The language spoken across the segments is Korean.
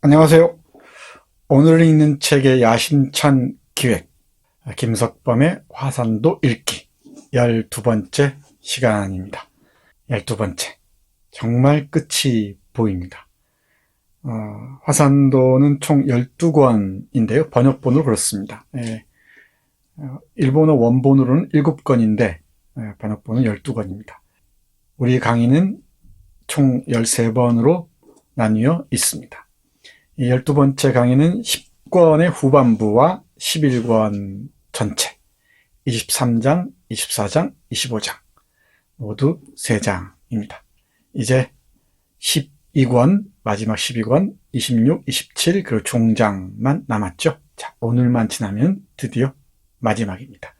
안녕하세요. 오늘 읽는 책의 야심찬 기획, 김석범의 화산도 읽기 12번째 시간입니다. 12번째. 정말 끝이 보입니다. 화산도는 총 12권인데요. 번역본으로 그렇습니다. 일본어 원본으로는 7권인데 번역본은 12권입니다. 우리 강의는 총 13번으로 나뉘어 있습니다. 이 12번째 강의는 10권의 후반부와 11권 전체, 23장, 24장, 25장 모두 3장입니다. 이제 12권, 마지막 12권, 26, 27 그리고 종장만 남았죠. 자, 오늘만 지나면 드디어 마지막입니다.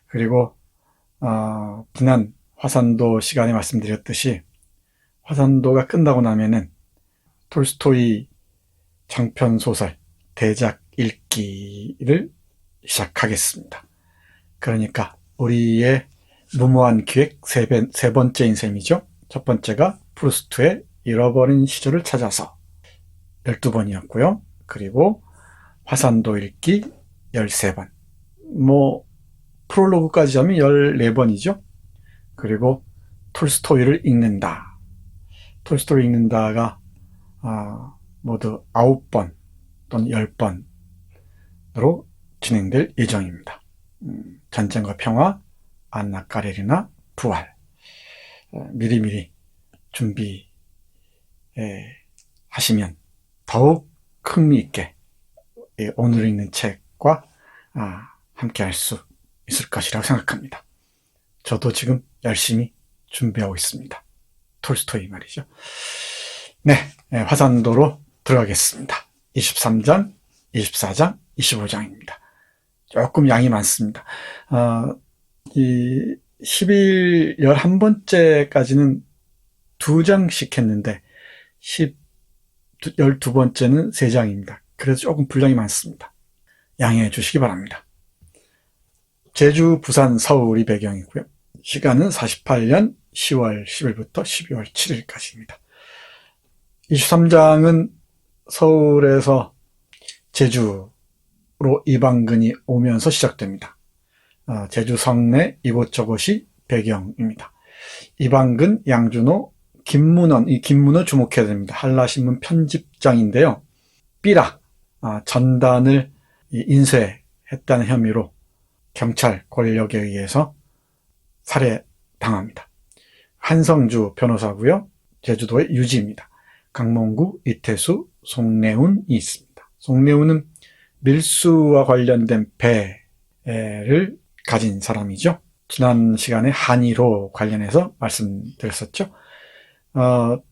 그리고 지난 화산도 시간에 말씀드렸듯이 화산도가 끝나고 나면은 톨스토이 장편소설 대작 읽기를 시작하겠습니다. 그러니까 우리의 무모한 기획 세 번째인 셈이죠. 첫 번째가 프루스트의 잃어버린 시절을 찾아서 12번이었고요. 그리고 화산도 읽기 13번. 프롤로그까지 하면 14번이죠. 그리고 톨스토이를 읽는다. 톨스토이를 읽는다가 모두 9번 또는 10번으로 진행될 예정입니다. 전쟁과 평화, 안나 까레리나, 부활. 미리미리 준비하시면 더욱 흥미있게 오늘 읽는 책과 함께 할 수 있을 것이라고 생각합니다. 저도 지금 열심히 준비하고 있습니다. 톨스토이 말이죠. 네, 화산도로 들어가겠습니다. 23장, 24장, 25장입니다. 조금 양이 많습니다. 이 11번째까지는 2장씩 했는데 12번째는 3장입니다. 그래서 조금 분량이 많습니다. 양해해 주시기 바랍니다. 제주, 부산, 서울이 배경이고요. 시간은 48년 10월 10일부터 12월 7일까지입니다. 23장은 서울에서 제주로 이방근이 오면서 시작됩니다. 제주 성내 이곳저곳이 배경입니다. 이방근, 양준호, 김문원, 이 김문호 주목해야 됩니다. 한라신문 편집장인데요. 삐라, 전단을 인쇄했다는 혐의로 경찰 권력에 의해서 살해당합니다. 한성주 변호사고요. 제주도의 유지입니다. 강몽구, 이태수, 송내훈이 있습니다. 송내훈은 밀수와 관련된 배를 가진 사람이죠. 지난 시간에 한의로 관련해서 말씀드렸었죠.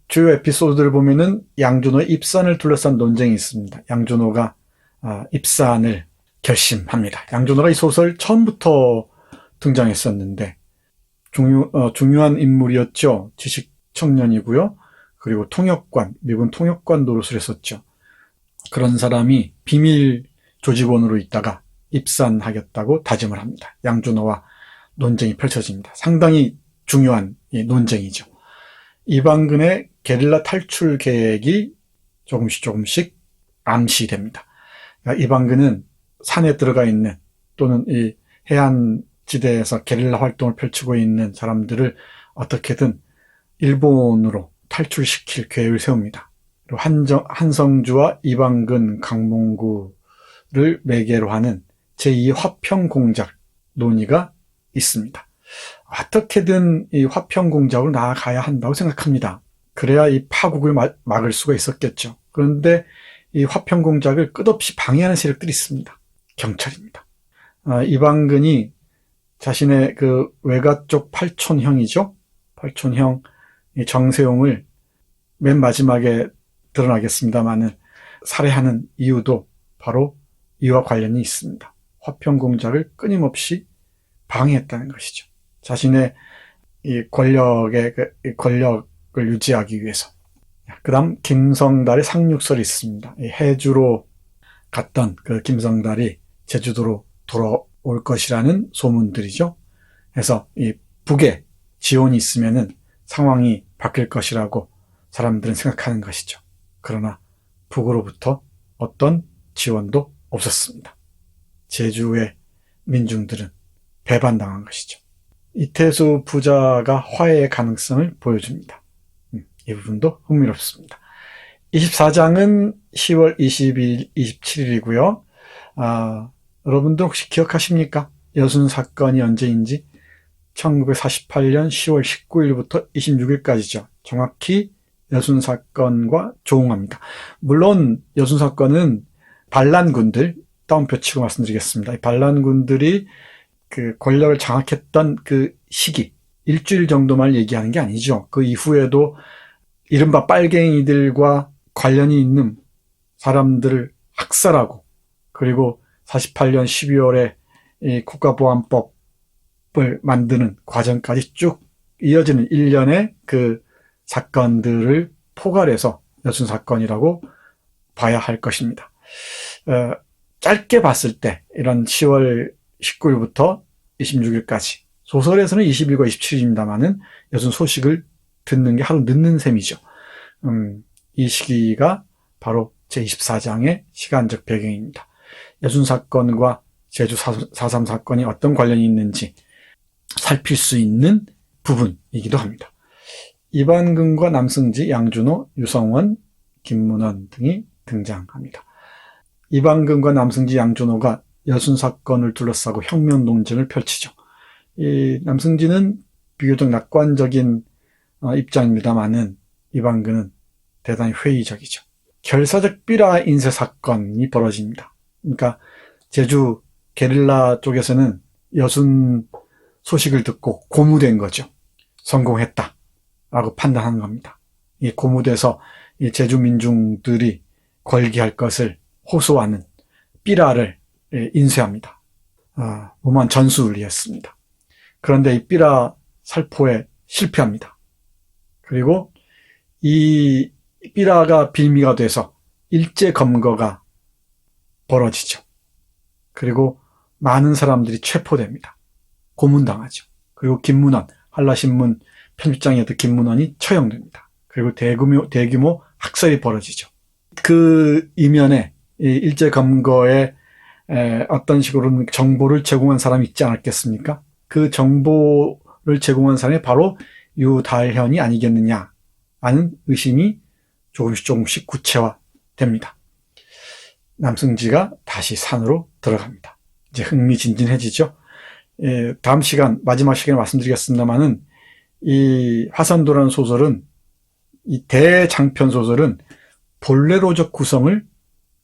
주요 에피소드를 보면은 양준호의 입산을 둘러싼 논쟁이 있습니다. 양준호가 입산을 결심합니다. 양준호가 이 소설 처음부터 등장했었는데 중요한 인물이었죠. 지식 청년이고요. 그리고 통역관, 미군 통역관 노릇을 했었죠. 그런 사람이 비밀 조직원으로 있다가 입산하겠다고 다짐을 합니다. 양준호와 논쟁이 펼쳐집니다. 상당히 중요한 논쟁이죠. 이방근의 게릴라 탈출 계획이 조금씩 암시됩니다. 그러니까 이방근은 산에 들어가 있는 또는 이 해안지대에서 게릴라 활동을 펼치고 있는 사람들을 어떻게든 일본으로 탈출시킬 계획을 세웁니다. 그리고 한성주와 이방근, 강몽구를 매개로 하는 제2의 화평공작 논의가 있습니다. 어떻게든 이 화평공작으로 나아가야 한다고 생각합니다. 그래야 이 파국을 막을 수가 있었겠죠. 그런데 이 화평공작을 끝없이 방해하는 세력들이 있습니다. 경찰입니다. 이방근이 자신의 그 외가 쪽 팔촌형이죠. 팔촌형 정세용을 맨 마지막에 드러나겠습니다만은 살해하는 이유도 바로 이와 관련이 있습니다. 화평공작을 끊임없이 방해했다는 것이죠. 자신의 이 권력을 유지하기 위해서. 그 다음 김성달의 상륙설이 있습니다. 해주로 갔던 그 김성달이 제주도로 돌아올 것이라는 소문들이죠. 그래서 이 북에 지원이 있으면은 상황이 바뀔 것이라고 사람들은 생각하는 것이죠. 그러나 북으로부터 어떤 지원도 없었습니다. 제주의 민중들은 배반당한 것이죠. 이태수 부자가 화해의 가능성을 보여줍니다. 이 부분도 흥미롭습니다. 24장은 10월 22일, 27일이고요. 여러분들 혹시 기억하십니까? 여순 사건이 언제인지? 1948년 10월 19일부터 26일까지죠. 정확히 여순 사건과 조응합니다. 물론 여순 사건은 반란군들, 따옴표 치고 말씀드리겠습니다. 반란군들이 그 권력을 장악했던 그 시기, 일주일 정도만 얘기하는 게 아니죠. 그 이후에도 이른바 빨갱이들과 관련이 있는 사람들을 학살하고, 그리고 48년 12월에 이 국가보안법을 만드는 과정까지 쭉 이어지는 일련의 그 사건들을 포괄해서 여순 사건이라고 봐야 할 것입니다. 짧게 봤을 때 이런 10월 19일부터 26일까지, 소설에서는 20일과 27일입니다만은 여순 소식을 듣는 게 하루 늦는 셈이죠. 이 시기가 바로 제24장의 시간적 배경입니다. 여순 사건과 제주 4.3 사건이 어떤 관련이 있는지 살필 수 있는 부분이기도 합니다. 이반근과 남승지, 양준호, 유성원, 김문원 등이 등장합니다. 이반근과 남승지, 양준호가 여순 사건을 둘러싸고 혁명 논쟁을 펼치죠. 이 남승지는 비교적 낙관적인 입장입니다만은 이반근은 대단히 회의적이죠. 결사적 삐라 인쇄 사건이 벌어집니다. 그러니까 제주 게릴라 쪽에서는 여순 소식을 듣고 고무된 거죠. 성공했다라고 판단하는 겁니다. 이 고무돼서 이 제주 민중들이 걸기할 것을 호소하는 삐라를 인쇄합니다. 무모한 전술을 했습니다. 그런데 이 삐라 살포에 실패합니다. 그리고 이 삐라가 빌미가 돼서 일제 검거가 벌어지죠. 그리고 많은 사람들이 체포됩니다. 고문당하죠. 그리고 김문원, 한라신문 편집장이었던 김문원이 처형됩니다. 그리고 대규모 학살이 벌어지죠. 그 이면에 일제 검거에 어떤 식으로 정보를 제공한 사람이 있지 않았겠습니까? 그 정보를 제공한 사람이 바로 유달현이 아니겠느냐 하는 의심이 조금씩 구체화됩니다. 남승지가 다시 산으로 들어갑니다. 이제 흥미진진해지죠. 다음 시간, 마지막 시간에 말씀드리겠습니다만은 이 화산도라는 소설은, 이 대장편 소설은 볼레로적 구성을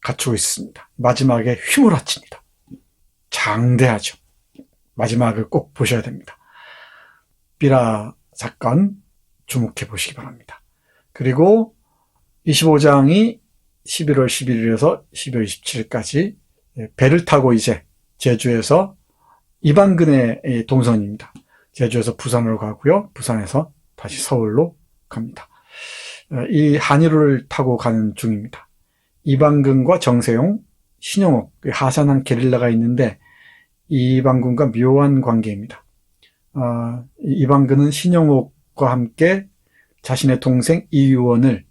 갖추고 있습니다. 마지막에 휘몰아칩니다. 장대하죠. 마지막을 꼭 보셔야 됩니다. 삐라 사건 주목해 보시기 바랍니다. 그리고 25장이 11월 11일에서 12월 27일까지 배를 타고 이제 제주에서 이반근의 동선입니다. 제주에서 부산으로 가고요. 부산에서 다시 서울로 갑니다. 이 한일호를 타고 가는 중입니다. 이반근과 정세용, 신영옥, 하산한 게릴라가 있는데 이반근과 묘한 관계입니다. 이반근은 신영옥과 함께 자신의 동생 이유원을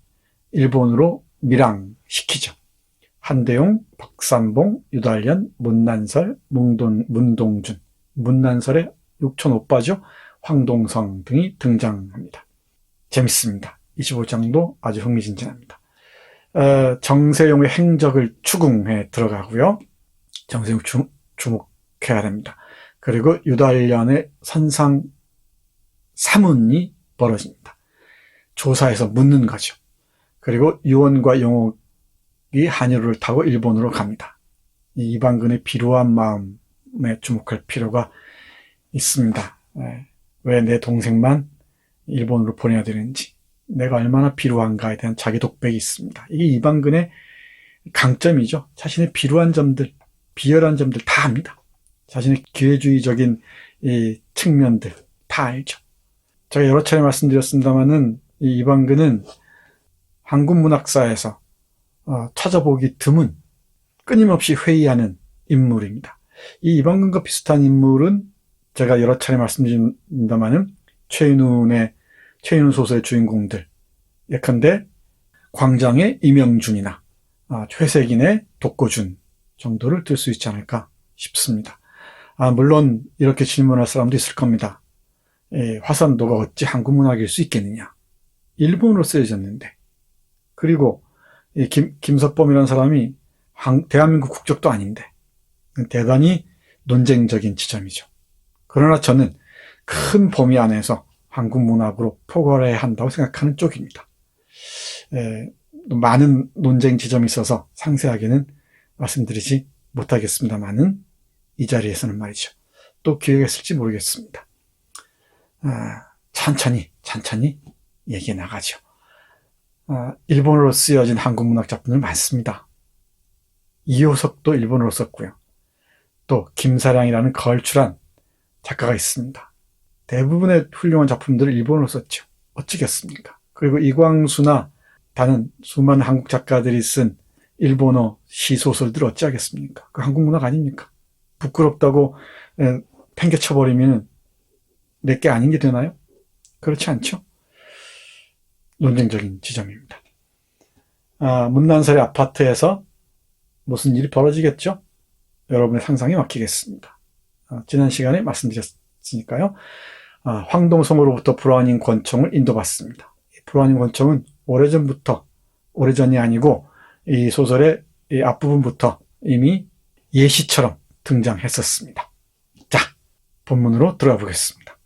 일본으로 밀항시키죠. 한대용, 박삼봉, 유달현, 문난설, 문동준, 문난설의 육촌 오빠죠. 황동성 등이 등장합니다. 재밌습니다. 25장도 아주 흥미진진합니다. 정세용의 행적을 추궁해 들어가고요. 정세용 주목해야 됩니다. 그리고 유달현의 선상 사문이 벌어집니다. 조사해서 묻는 거죠. 그리고 유원과 영옥이 한일호를 타고 일본으로 갑니다. 이반근의 비루한 마음에 주목할 필요가 있습니다. 왜 내 동생만 일본으로 보내야 되는지, 내가 얼마나 비루한가에 대한 자기 독백이 있습니다. 이게 이반근의 강점이죠. 자신의 비루한 점들, 비열한 점들 다 압니다. 자신의 기회주의적인 이 측면들 다 알죠. 제가 여러 차례 말씀드렸습니다만은 이 이반근은 한국 문학사에서 찾아보기 드문 끊임없이 회의하는 인물입니다. 이 이반근과 비슷한 인물은 제가 여러 차례 말씀드립니다만은 최인훈 소설의 주인공들, 예컨대 광장의 이명준이나 최색인의 독고준 정도를 들 수 있지 않을까 싶습니다. 물론 이렇게 질문할 사람도 있을 겁니다. 화산도가 어찌 한국 문학일 수 있겠느냐. 일본어로 쓰여졌는데. 그리고 김석범이라는 사람이 대한민국 국적도 아닌데. 대단히 논쟁적인 지점이죠. 그러나 저는 큰 범위 안에서 한국 문학으로 포괄해야 한다고 생각하는 쪽입니다. 많은 논쟁 지점이 있어서 상세하게는 말씀드리지 못하겠습니다만은 이 자리에서는 말이죠. 또 기회가 있을지 모르겠습니다. 천천히 얘기해 나가죠. 일본어로 쓰여진 한국 문학 작품들 많습니다. 이효석도 일본어로 썼고요. 또 김사량이라는 걸출한 작가가 있습니다. 대부분의 훌륭한 작품들을 일본어로 썼죠. 어찌겠습니까? 그리고 이광수나 다른 수많은 한국 작가들이 쓴 일본어 시소설들 어찌하겠습니까? 그 한국 문학 아닙니까? 부끄럽다고 팽개쳐버리면 내게 아닌 게 되나요? 그렇지 않죠? 논쟁적인 지점입니다. 문난설의 아파트에서 무슨 일이 벌어지겠죠? 여러분의 상상에 맡기겠습니다. 지난 시간에 말씀드렸으니까요. 황동성으로부터 브라우닝 권총을 인도받습니다. 브라우닝 권총은 오래전이 아니고 이 소설의 이 앞부분부터 이미 예시처럼 등장했었습니다. 자, 본문으로 들어가 보겠습니다.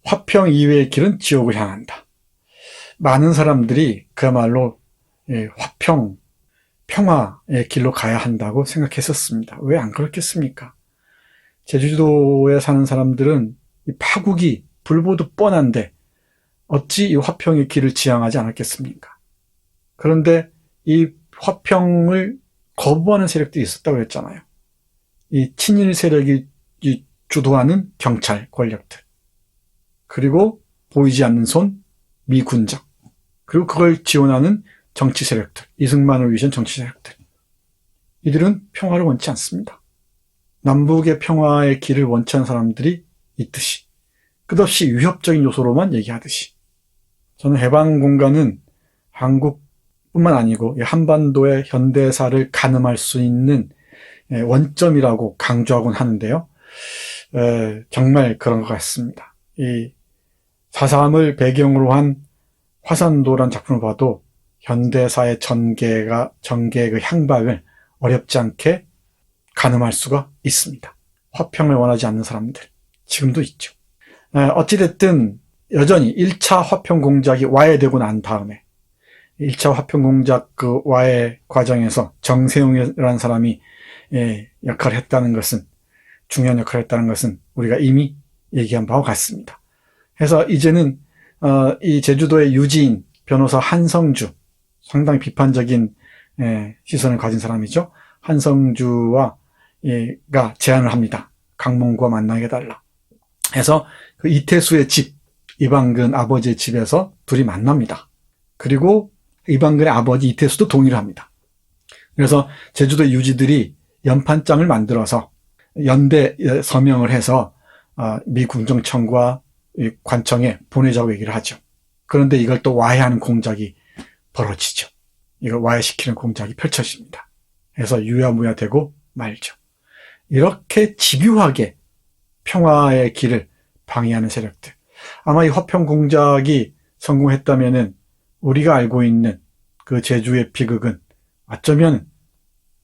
화평 이외의 길은 지옥을 향한다. 많은 사람들이 그야말로 화평, 평화의 길로 가야 한다고 생각했었습니다. 왜 안 그렇겠습니까? 제주도에 사는 사람들은 이 파국이 불보듯 뻔한데 어찌 이 화평의 길을 지향하지 않았겠습니까? 그런데 이 화평을 거부하는 세력들이 있었다고 했잖아요. 이 친일 세력이 주도하는 경찰 권력들, 그리고 보이지 않는 손 미군정, 그리고 그걸 지원하는 정치 세력들, 이승만을 위한 정치 세력들. 이들은 평화를 원치 않습니다. 남북의 평화의 길을 원치 않는 사람들이 있듯이, 끝없이 위협적인 요소로만 얘기하듯이, 저는 해방 공간은 한국뿐만 아니고 한반도의 현대사를 가늠할 수 있는 원점이라고 강조하곤 하는데요. 정말 그런 것 같습니다. 이 4.3을 배경으로 한 화산도란 작품을 봐도 현대사의 전개의 그 향박을 어렵지 않게 가늠할 수가 있습니다. 화평을 원하지 않는 사람들, 지금도 있죠. 어찌됐든 여전히 1차 화평 공작이 와해되고 난 다음에 1차 화평 공작 그 와해 과정에서 정세용이라는 사람이 역할을 했다는 것은, 중요한 역할을 했다는 것은 우리가 이미 얘기한 바와 같습니다. 그래서 이제는 이 제주도의 유지인 변호사 한성주, 상당히 비판적인 시선을 가진 사람이죠. 한성주가 제안을 합니다. 강몽구와 만나게 해달라. 해서 그 이태수의 집, 이방근 아버지의 집에서 둘이 만납니다. 그리고 이방근의 아버지 이태수도 동의를 합니다. 그래서 제주도 유지들이 연판장을 만들어서 연대 서명을 해서 미 궁정청과 관청에 보내자고 얘기를 하죠. 그런데 이걸 또 와해하는 공작이 벌어지죠. 이걸 와해시키는 공작이 펼쳐집니다. 그래서 유야무야 되고 말죠. 이렇게 집요하게 평화의 길을 방해하는 세력들. 아마 이 화평 공작이 성공했다면은 우리가 알고 있는 그 제주의 비극은 어쩌면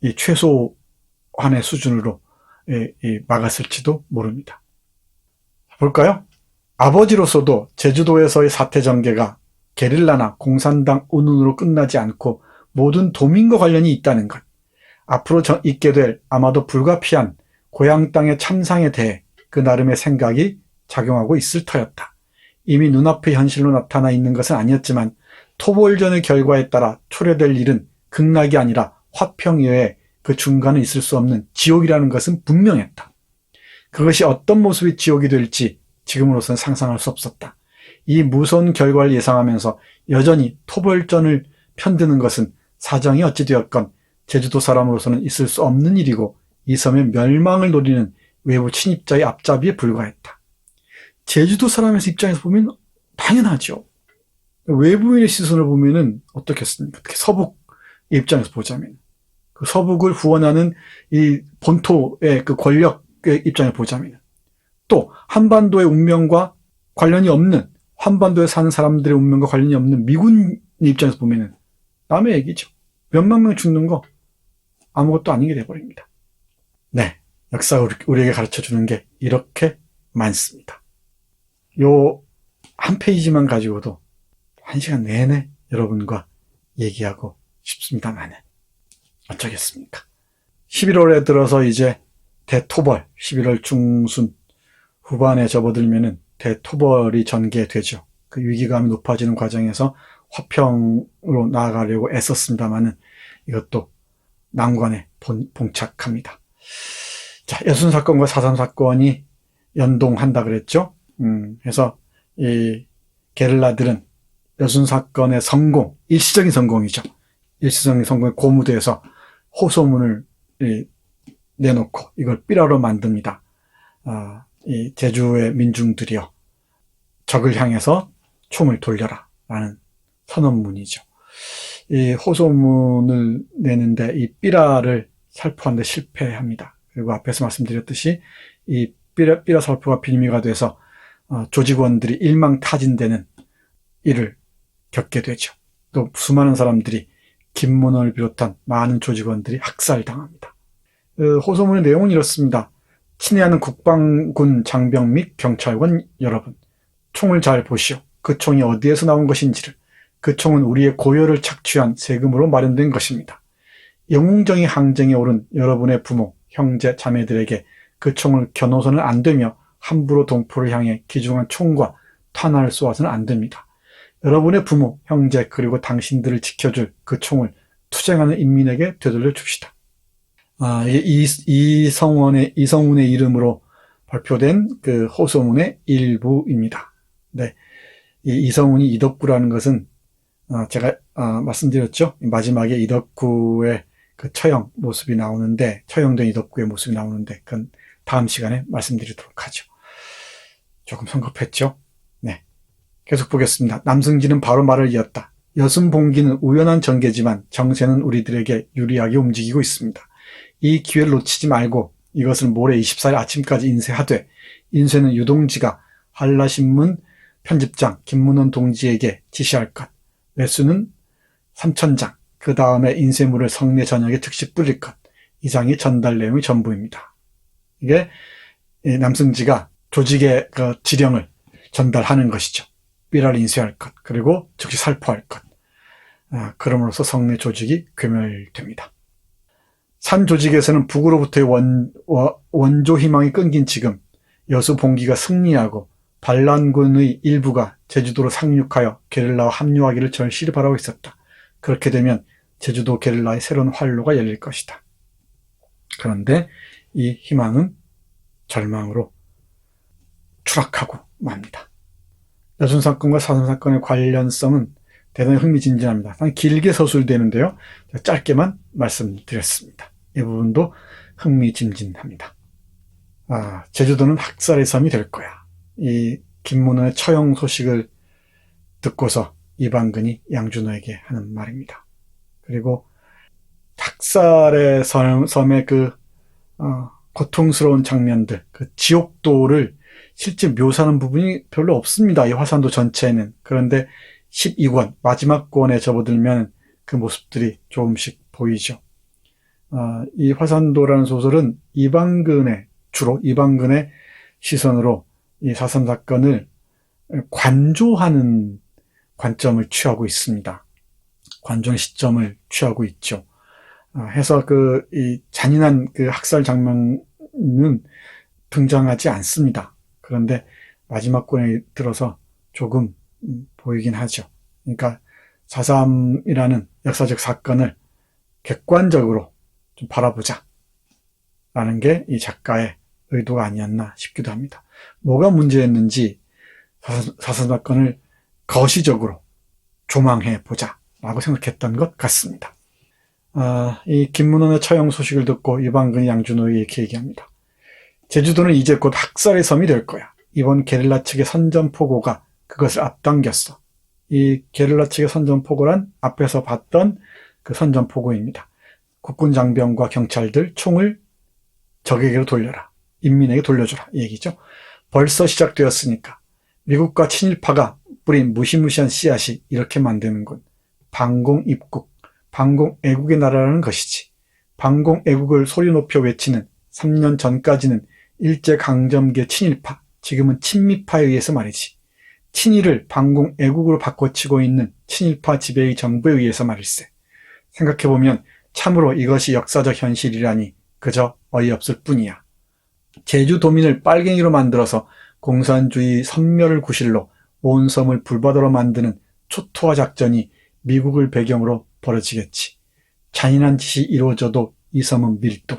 이 최소한의 수준으로 막았을지도 모릅니다. 볼까요? 아버지로서도 제주도에서의 사태 전개가 게릴라나 공산당 운운으로 끝나지 않고 모든 도민과 관련이 있다는 것, 앞으로 있게 될 아마도 불가피한 고향 땅의 참상에 대해 그 나름의 생각이 작용하고 있을 터였다. 이미 눈앞의 현실로 나타나 있는 것은 아니었지만 토벌전의 결과에 따라 초래될 일은 극락이 아니라 화평 이외에 그 중간에 있을 수 없는 지옥이라는 것은 분명했다. 그것이 어떤 모습의 지옥이 될지 지금으로서는 상상할 수 없었다. 이 무서운 결과를 예상하면서 여전히 토벌전을 편드는 것은 사정이 어찌 되었건 제주도 사람으로서는 있을 수 없는 일이고 이 섬의 멸망을 노리는 외부 침입자의 앞잡이에 불과했다. 제주도 사람의 입장에서 보면 당연하죠. 외부인의 시선을 보면은 어떻겠습니까? 특히 서북 입장에서 보자면, 그 서북을 후원하는 이 본토의 그 권력의 입장에 보자면, 또 한반도의 운명과 관련이 없는, 한반도에 사는 사람들의 운명과 관련이 없는 미군 입장에서 보면은 남의 얘기죠. 몇만 명 죽는 거 아무것도 아닌 게 돼버립니다. 네, 역사가 우리에게 가르쳐주는 게 이렇게 많습니다. 요 한 페이지만 가지고도 1시간 내내 여러분과 얘기하고 싶습니다만 어쩌겠습니까? 11월에 들어서 이제 대토벌, 11월 중순 후반에 접어들면은 대토벌이 전개되죠. 그 위기감이 높아지는 과정에서 화평으로 나아가려고 애썼습니다만은 이것도 난관에 봉착합니다. 자, 여순 사건과 4.3 사건이 연동한다 그랬죠. 그래서 이 게릴라들은 여순 사건의 성공, 일시적인 성공이죠. 일시적인 성공의 고무대에서 호소문을 내놓고 이걸 삐라로 만듭니다. 이 제주의 민중들이여, 적을 향해서 총을 돌려라 라는 선언문이죠. 이 호소문을 내는데 이 삐라를 살포하는데 실패합니다. 그리고 앞에서 말씀드렸듯이 이 삐라 살포가 빌미가 돼서 조직원들이 일망타진되는 일을 겪게 되죠. 또 수많은 사람들이, 김문호를 비롯한 많은 조직원들이 학살당합니다. 호소문의 내용은 이렇습니다. 친애하는 국방군 장병 및 경찰관 여러분, 총을 잘 보시오. 그 총이 어디에서 나온 것인지를. 그 총은 우리의 고열을 착취한 세금으로 마련된 것입니다. 영웅정의 항쟁에 오른 여러분의 부모, 형제, 자매들에게 그 총을 겨눠서는 안 되며 함부로 동포를 향해 기중한 총과 탄화를 쏘아서는 안 됩니다. 여러분의 부모, 형제, 그리고 당신들을 지켜줄 그 총을 투쟁하는 인민에게 되돌려 줍시다. 이성운의 이름으로 발표된 그 호소문의 일부입니다. 네. 이 이성운이 이덕구라는 것은, 제가, 말씀드렸죠. 마지막에 이덕구의 그 처형 모습이 나오는데, 처형된 이덕구의 모습이 나오는데, 그건 다음 시간에 말씀드리도록 하죠. 조금 성급했죠? 네. 계속 보겠습니다. 남승진은 바로 말을 이었다. 여순봉기는 우연한 전개지만 정세는 우리들에게 유리하게 움직이고 있습니다. 이 기회를 놓치지 말고 이것을 모레 24일 아침까지 인쇄하되, 인쇄는 유동지가 한라신문 편집장 김문원 동지에게 지시할 것, 매수는 3,000장, 그 다음에 인쇄물을 성내 저녁에 즉시 뿌릴 것, 이상이 전달 내용의 전부입니다. 이게 남승지가 조직의 그 지령을 전달하는 것이죠. 삐라를 인쇄할 것, 그리고 즉시 살포할 것. 그럼으로써 성내 조직이 괴멸됩니다. 산 조직에서는 북으로부터의 원조 희망이 끊긴 지금 여수봉기가 승리하고 반란군의 일부가 제주도로 상륙하여 게릴라와 합류하기를 절실히 바라고 있었다. 그렇게 되면 제주도 게릴라의 새로운 활로가 열릴 것이다. 그런데 이 희망은 절망으로 추락하고 맙니다. 여순 사건과 4.3 사건의 관련성은 대단히 흥미진진합니다. 길게 서술되는데요. 짧게만 말씀드렸습니다. 이 부분도 흥미진진합니다. 제주도는 학살의 섬이 될 거야. 이 김문호의 처형 소식을 듣고서 이방근이 양준호에게 하는 말입니다. 그리고 학살의 섬의 그 고통스러운 장면들, 그 지옥도를 실제 묘사하는 부분이 별로 없습니다. 이 화산도 전체에는. 그런데 12권, 마지막 권에 접어들면 그 모습들이 조금씩 보이죠. 이 화산도라는 소설은 주로 이방근의 시선으로 이 4.3 사건을 관조하는 관점을 취하고 있습니다. 관조의 시점을 취하고 있죠. 해서 이 잔인한 그 학살 장면은 등장하지 않습니다. 그런데 마지막 권에 들어서 조금 보이긴 하죠. 그러니까 4.3이라는 역사적 사건을 객관적으로 좀 바라보자 라는 게 이 작가의 의도가 아니었나 싶기도 합니다. 뭐가 문제였는지 4.3 사건을 거시적으로 조망해 보자 라고 생각했던 것 같습니다. 이 김문원의 처형 소식을 듣고 이방근이 양준호에게 이렇게 얘기합니다. 제주도는 이제 곧 학살의 섬이 될 거야. 이번 게릴라 측의 선전포고가 그것을 앞당겼어. 이 게릴라 측의 선전포고란 앞에서 봤던 그 선전포고입니다. 국군 장병과 경찰들 총을 적에게로 돌려라. 인민에게 돌려줘라. 이 얘기죠. 벌써 시작되었으니까 미국과 친일파가 뿌린 무시무시한 씨앗이 이렇게 만드는군. 반공입국, 반공애국의 나라라는 것이지. 반공애국을 소리 높여 외치는 3년 전까지는 일제강점기의 친일파, 지금은 친미파에 의해서 말이지. 친일을 반공애국으로 바꿔치고 있는 친일파 지배의 정부에 의해서 말일세. 생각해보면 참으로 이것이 역사적 현실이라니 그저 어이없을 뿐이야. 제주도민을 빨갱이로 만들어서 공산주의 선멸을 구실로 온 섬을 불바다로 만드는 초토화 작전이 미국을 배경으로 벌어지겠지. 잔인한 짓이 이루어져도 이 섬은 밀도.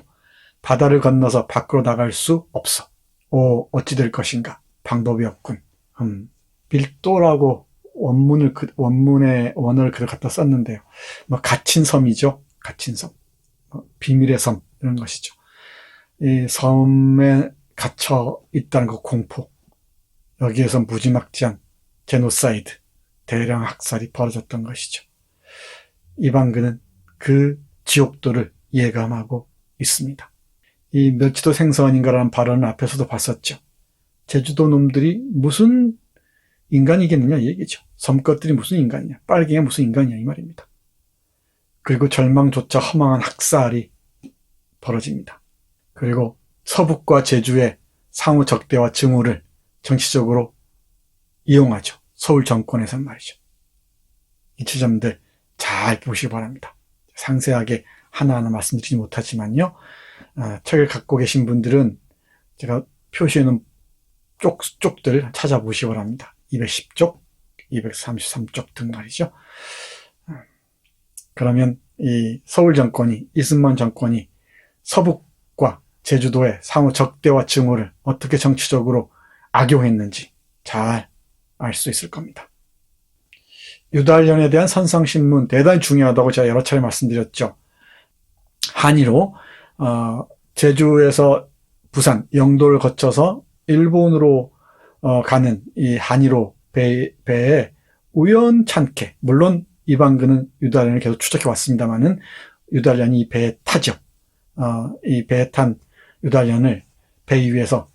바다를 건너서 밖으로 나갈 수 없어. 어찌 될 것인가. 방법이 없군. 밀도라고 원문의 원어를 그대로 갖다 썼는데요. 갇힌 섬이죠. 갇힌 섬. 비밀의 섬, 이런 것이죠. 이 섬에 갇혀 있다는 그 공포. 여기에서 무지막지한 제노사이드, 대량 학살이 벌어졌던 것이죠. 이방근은 그 지옥도를 예감하고 있습니다. 이 멸치도 생선인가라는 발언을 앞에서도 봤었죠. 제주도 놈들이 무슨 인간이겠느냐 이 얘기죠. 섬것들이 무슨 인간이냐, 빨갱이가 무슨 인간이냐 이 말입니다. 그리고 절망조차 허망한 학살이 벌어집니다. 그리고 서북과 제주의 상호 적대와 증오를 정치적으로 이용하죠. 서울 정권에서는 말이죠. 이 지점들 잘 보시기 바랍니다. 상세하게 하나하나 말씀드리지 못하지만요. 책을 갖고 계신 분들은 제가 표시해놓은 쪽들 찾아보시기 바랍니다. 210쪽, 233쪽 등 말이죠. 그러면 이 서울 정권이, 이승만 정권이 서북과 제주도의 상호 적대와 증오를 어떻게 정치적으로 악용했는지 잘 알 수 있을 겁니다. 유달년에 대한 선상신문 대단히 중요하다고 제가 여러 차례 말씀드렸죠. 한의로 제주에서 부산, 영도를 거쳐서 일본으로 가는 이 한의로 배에 우연찮게, 물론 이방근은 유달년을 계속 추적해 왔습니다만은 유달년이 이 배에 타죠. 이 배에 탄 유달년을 배 위에서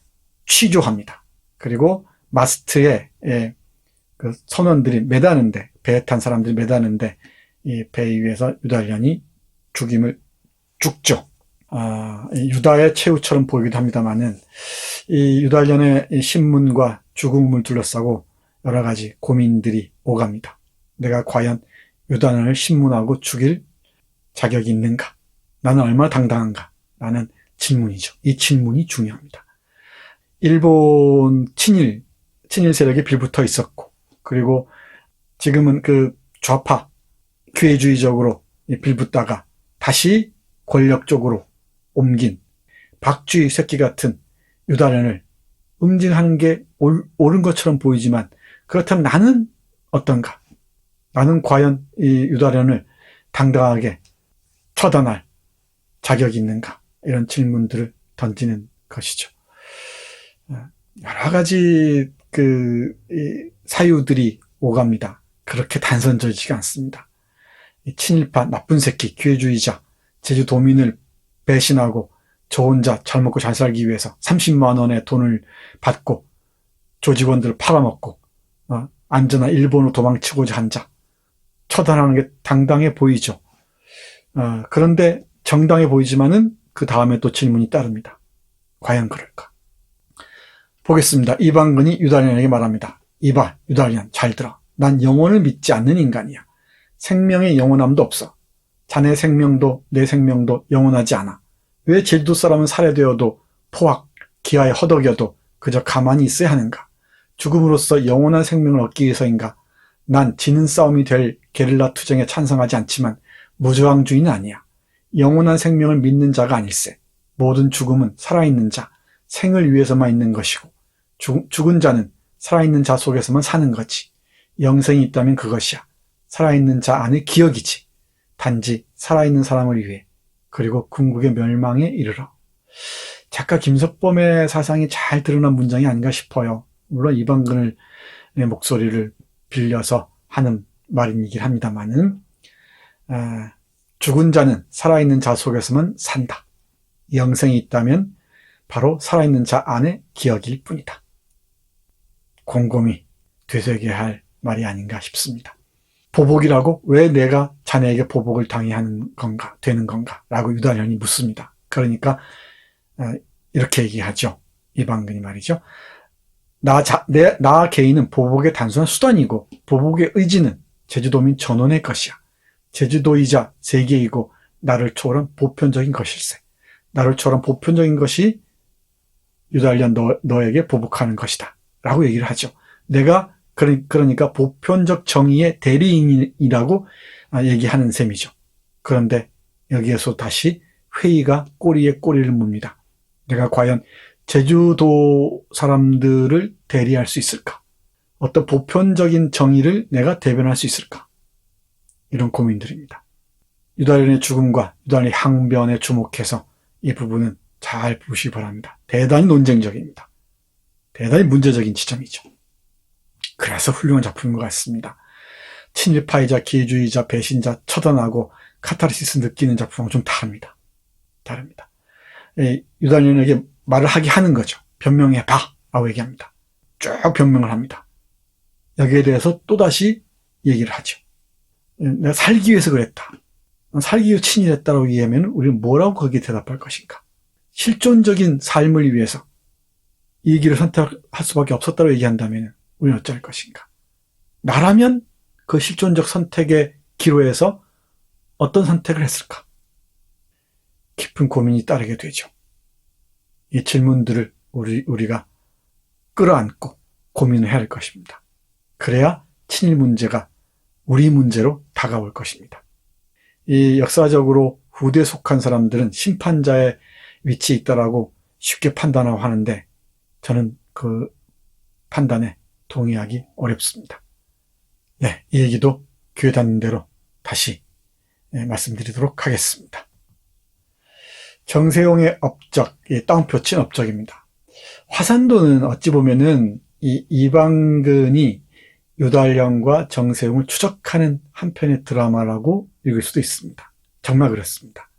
취조합니다. 그리고 마스트에 그 선원들이 매다는데, 배에 탄 사람들이 매다는데 이 배 위에서 유달년이 죽죠. 유다의 최후처럼 보이기도 합니다만은 이 유달년의 신문과 죽음을 둘러싸고 여러 가지 고민들이 오갑니다. 내가 과연 유달년을 신문하고 죽일 자격이 있는가? 나는 얼마나 당당한가? 라는 질문이죠. 이 질문이 중요합니다. 일본 친일 세력이 빌붙어 있었고, 그리고 지금은 그 좌파 기회주의적으로 빌붙다가 다시 권력 쪽으로 옮긴 박쥐 새끼 같은 유달년을 응징하는 게 옳은 것처럼 보이지만, 그렇다면 나는 어떤가? 나는 과연 이 유달년을 당당하게 처단할 자격이 있는가? 이런 질문들을 던지는 것이죠. 여러 가지 사유들이 오갑니다. 그렇게 단선적이지가 않습니다. 친일파, 나쁜 새끼, 기회주의자, 제주도민을 배신하고 저 혼자 잘 먹고 잘 살기 위해서 30만 원의 돈을 받고 조직원들을 팔아먹고 안전한 일본으로 도망치고자 한 자, 처단하는 게 당당해 보이죠. 그런데 정당해 보이지만은 그 다음에 또 질문이 따릅니다. 과연 그럴까? 보겠습니다. 이방근이 유달년에게 말합니다. 이봐, 유달년, 잘 들어. 난 영혼을 믿지 않는 인간이야. 생명의 영원함도 없어. 자네 생명도 내 생명도 영원하지 않아. 왜 제주도 사람은 살해되어도 포악, 기아에 허덕여도 그저 가만히 있어야 하는가? 죽음으로써 영원한 생명을 얻기 위해서인가? 난 지는 싸움이 될 게릴라 투쟁에 찬성하지 않지만 무저항주의는 아니야. 영원한 생명을 믿는 자가 아닐세. 모든 죽음은 살아있는 자, 생을 위해서만 있는 것이고, 죽은 자는 살아있는 자 속에서만 사는 거지. 영생이 있다면 그것이야. 살아있는 자 안의 기억이지. 단지 살아있는 사람을 위해, 그리고 궁극의 멸망에 이르러. 작가 김석범의 사상이 잘 드러난 문장이 아닌가 싶어요. 물론 이방근의 목소리를 빌려서 하는 말이긴 합니다만은, 죽은 자는 살아있는 자 속에서만 산다. 영생이 있다면 바로 살아있는 자 안에 기억일 뿐이다. 곰곰이 되새겨야 할 말이 아닌가 싶습니다. 보복이라고? 왜 내가 자네에게 보복을 당해야 하는 건가, 되는 건가? 라고 유다련이 묻습니다. 그러니까 이렇게 얘기하죠. 이방근이 말이죠. 나 개인은 보복의 단순한 수단이고 보복의 의지는 제주도민 전원의 것이야. 제주도이자 세계이고 나를 초월한 보편적인 것일세. 나를 초월한 보편적인 것이 유달리안 너에게 보복하는 것이다. 라고 얘기를 하죠. 내가 그러니까 보편적 정의의 대리인이라고 얘기하는 셈이죠. 그런데 여기에서 다시 회의가 꼬리에 꼬리를 묻니다. 내가 과연 제주도 사람들을 대리할 수 있을까? 어떤 보편적인 정의를 내가 대변할 수 있을까? 이런 고민들입니다. 유달리안의 죽음과 유달리안의 항변에 주목해서 이 부분은 잘 보시기 바랍니다. 대단히 논쟁적입니다. 대단히 문제적인 지점이죠. 그래서 훌륭한 작품인 것 같습니다. 친일파이자 기회주의자, 배신자, 처단하고 카타르시스 느끼는 작품하고 좀 다릅니다. 유달리안에게 말을 하게 하는 거죠. 변명해봐 라고 얘기합니다. 쭉 변명을 합니다. 여기에 대해서 또다시 얘기를 하죠. 내가 살기 위해서 그랬다. 살기 위해서 친일했다라고 얘기하면 우리는 뭐라고 거기에 대답할 것인가? 실존적인 삶을 위해서 이 길을 선택할 수밖에 없었다고 얘기한다면 우리는 어쩔 것인가? 나라면 그 실존적 선택의 기로에서 어떤 선택을 했을까? 깊은 고민이 따르게 되죠. 이 질문들을 우리가 끌어안고 고민을 해야 할 것입니다. 그래야 친일 문제가 우리 문제로 다가올 것입니다. 이 역사적으로 후대에 속한 사람들은 심판자의 위치에 있다라고 쉽게 판단하고 하는데 저는 그 판단에 동의하기 어렵습니다. 네, 이 얘기도 교회 다니는 대로 다시 말씀드리도록 하겠습니다. 정세용의 업적, 따옴표 친 업적입니다. 화산도는 어찌 보면은 이 이방근이 유달령과 정세용을 추적하는 한편의 드라마라고 읽을 수도 있습니다. 정말 그렇습니다.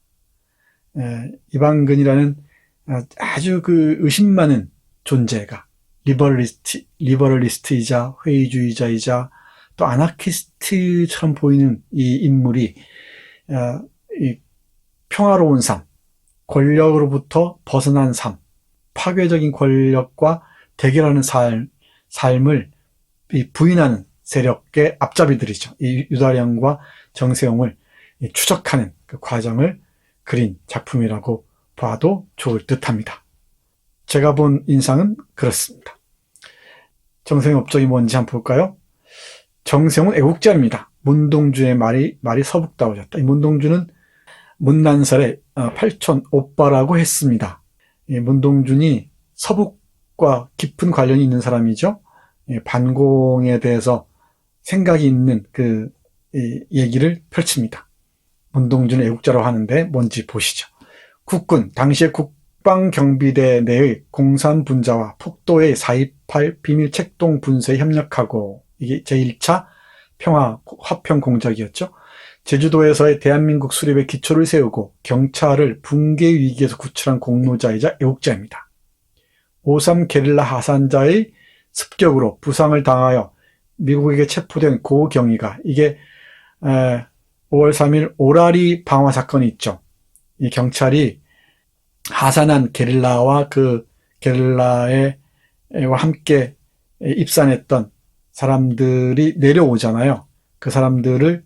이방근이라는 아주 그 의심 많은 존재가 리버럴리스트이자 회의주의자이자 또 아나키스트처럼 보이는 이 인물이 이 평화로운 삶, 권력으로부터 벗어난 삶, 파괴적인 권력과 대결하는 삶을 부인하는 세력의 앞잡이들이죠. 이 유달령과 정세용을 추적하는 그 과정을 그린 작품이라고 봐도 좋을 듯합니다. 제가 본 인상은 그렇습니다. 정세용 업적이 뭔지 한번 볼까요? 정세용은 애국자입니다. 문동주의 말이 서북다워졌다. 이 문동주는 문난설의 팔촌 오빠라고 했습니다. 이 문동준이 서북과 깊은 관련이 있는 사람이죠. 반공에 대해서 생각이 있는 그 얘기를 펼칩니다. 문동준을 애국자라고 하는데 뭔지 보시죠. 국군, 당시의 국방경비대 내의 공산분자와 폭도의 4.28 비밀책동 분쇄에 협력하고 이게 제1차 화평공작이었죠. 제주도에서의 대한민국 수립의 기초를 세우고 경찰을 붕괴 위기에서 구출한 공로자이자 애국자입니다. 5.3 게릴라 하산자의 습격으로 부상을 당하여 미국에게 체포된 고 경위가 이게 5월 3일 오라리 방화 사건이 있죠. 이 경찰이 하산한 게릴라와 그 게릴라와 함께 입산했던 사람들이 내려오잖아요. 그 사람들을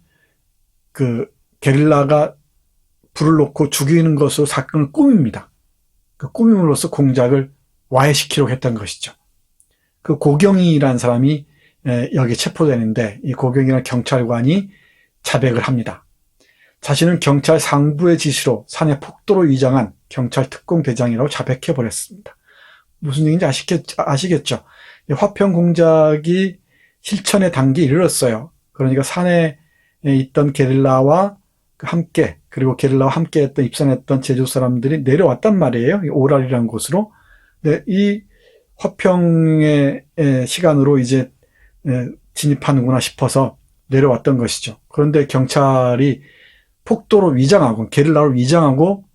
그 게릴라가 불을 놓고 죽이는 것으로 사건을 꾸밉니다. 그 꾸밈으로써 공작을 와해시키려고 했던 것이죠. 그 고경이라는 사람이 여기 체포되는데 이 고경이라는 경찰관이 자백을 합니다. 자신은 경찰 상부의 지시로 산에 폭도로 위장한 경찰 특공대장이라고 자백해버렸습니다. 무슨 얘기인지 아시겠죠? 화평 공작이 실천의 단계에 이르렀어요. 그러니까 산에 있던 게릴라와 함께 그리고 게릴라와 함께 했던 입산했던 제주 사람들이 내려왔단 말이에요. 오랄이라는 곳으로. 네, 이 화평의 시간으로 이제 진입하는구나 싶어서 내려왔던 것이죠. 그런데 경찰이 폭도로 위장하고 게릴라로 위장하고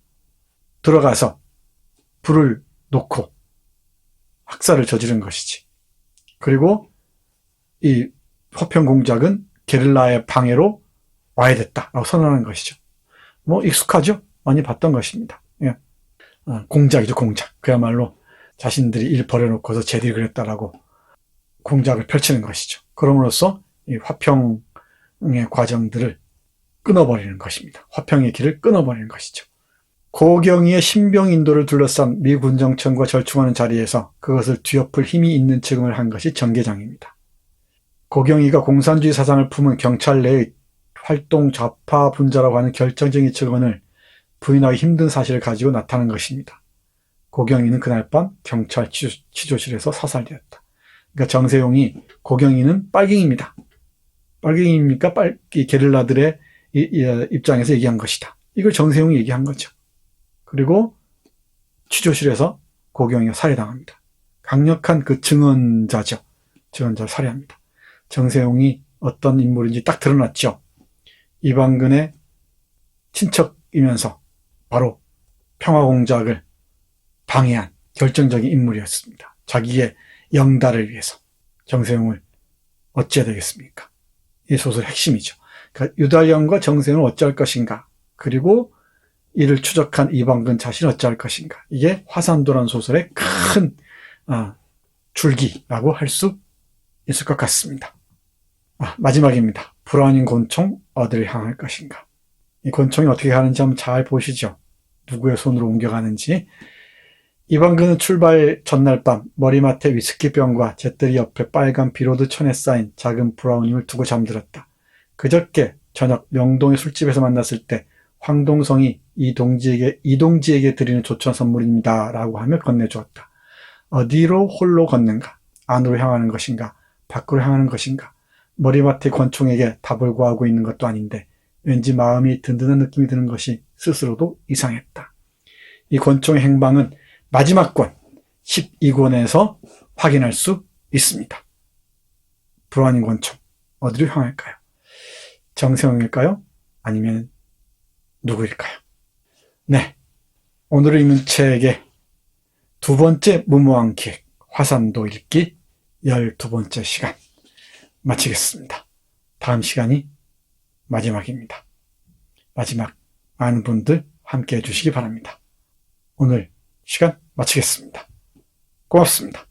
들어가서 불을 놓고 학살을 저지른 것이지. 그리고 이 화평 공작은 게릴라의 방해로 와야 됐다라고 선언하는 것이죠. 뭐 익숙하죠? 많이 봤던 것입니다. 예. 공작이죠, 공작. 그야말로 자신들이 일 벌여놓고서 제들이 그랬다라고 공작을 펼치는 것이죠. 그럼으로써 이 화평의 과정들을 끊어버리는 것입니다. 화평의 길을 끊어버리는 것이죠. 고경이의 신병인도를 둘러싼 미 군정청과 절충하는 자리에서 그것을 뒤엎을 힘이 있는 측음을 한 것이 정계장입니다. 고경이가 공산주의 사상을 품은 경찰 내의 활동 좌파 분자라고 하는 결정적인 측면을 부인하기 힘든 사실을 가지고 나타난 것입니다. 고경이는 그날 밤 경찰 취조실에서 사살되었다. 그러니까 정세용이 고경이는 빨갱이입니다. 빨갱이입니까? 게릴라들의 입장에서 얘기한 것이다. 이걸 정세용이 얘기한 거죠. 그리고 취조실에서 고경이가 살해당합니다. 강력한 그 증언자죠. 증언자를 살해합니다. 정세용이 어떤 인물인지 딱 드러났죠. 이방근의 친척이면서 바로 평화공작을 방해한 결정적인 인물이었습니다. 자기의 영달을 위해서 정세용을 어찌해야 되겠습니까? 이 소설의 핵심이죠. 그러니까 유달령과 정세용을 어찌할 것인가, 그리고 이를 추적한 이방근 자신은 어찌할 것인가. 이게 화산도라는 소설의 큰 줄기라고 할 수 있을 것 같습니다. 마지막입니다. 불안인 권총 어디를 향할 것인가. 이 권총이 어떻게 가는지 한번 잘 보시죠. 누구의 손으로 옮겨가는지. 이방근은 출발 전날 밤 머리맡에 위스키병과 잿더리 옆에 빨간 비로드 천에 쌓인 작은 브라우닝을 두고 잠들었다. 그저께 저녁 명동의 술집에서 만났을 때 황동성이 이동지에게 드리는 조천 선물입니다 라고 하며 건네주었다. 어디로 홀로 걷는가? 안으로 향하는 것인가? 밖으로 향하는 것인가? 머리맡에 권총에게 답을 구하고 있는 것도 아닌데 왠지 마음이 든든한 느낌이 드는 것이 스스로도 이상했다. 이 권총의 행방은 마지막 권 12권에서 확인할 수 있습니다. 불안인 권총 어디로 향할까요? 정세용일까요? 아니면 누구일까요? 네, 오늘 읽는 책의 두 번째 무모한 기획 화산도 읽기 12번째 시간 마치겠습니다. 다음 시간이 마지막입니다. 마지막 많은 분들 함께 해주시기 바랍니다. 오늘 시간 마치겠습니다. 고맙습니다.